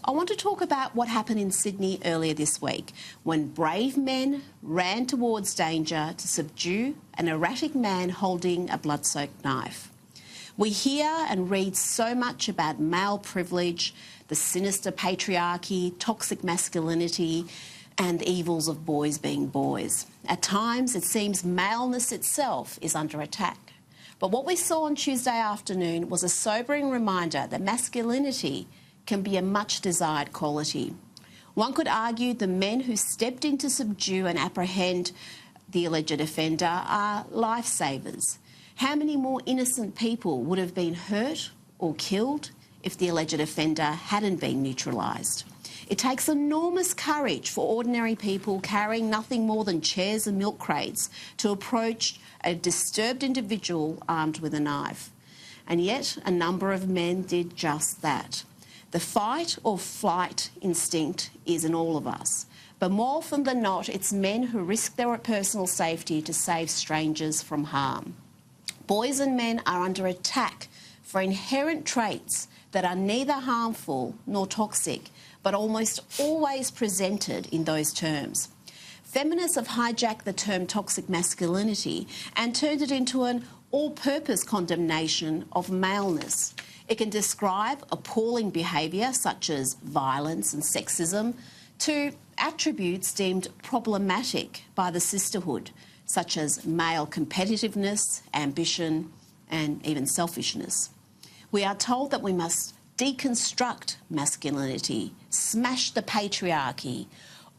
I want to talk about what happened in Sydney earlier this week when brave men ran towards danger to subdue an erratic man holding a blood-soaked knife. We hear and read so much about male privilege, the sinister patriarchy, toxic masculinity, and the evils of boys being boys. At times, it seems maleness itself is under attack. But what we saw on Tuesday afternoon was a sobering reminder that masculinity can be a much-desired quality. One could argue the men who stepped in to subdue and apprehend the alleged offender are lifesavers. How many more innocent people would have been hurt or killed if the alleged offender hadn't been neutralised? It takes enormous courage for ordinary people carrying nothing more than chairs and milk crates to approach a disturbed individual armed with a knife. And yet a number of men did just that. The fight or flight instinct is in all of us, but more often than not, it's men who risk their personal safety to save strangers from harm. Boys and men are under attack for inherent traits that are neither harmful nor toxic, but almost always presented in those terms. Feminists have hijacked the term toxic masculinity and turned it into an all-purpose condemnation of maleness. It can describe appalling behaviour such as violence and sexism to attributes deemed problematic by the sisterhood, such as male competitiveness, ambition, and even selfishness. We are told that we must deconstruct masculinity, smash the patriarchy.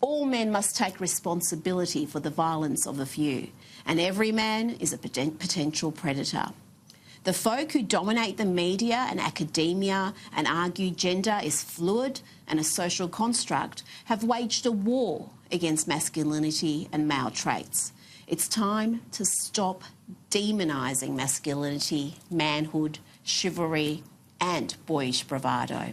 All men must take responsibility for the violence of a few, and every man is a potential predator. The folk who dominate the media and academia and argue gender is fluid and a social construct have waged a war against masculinity and male traits. It's time to stop demonising masculinity, manhood, chivalry and boyish bravado.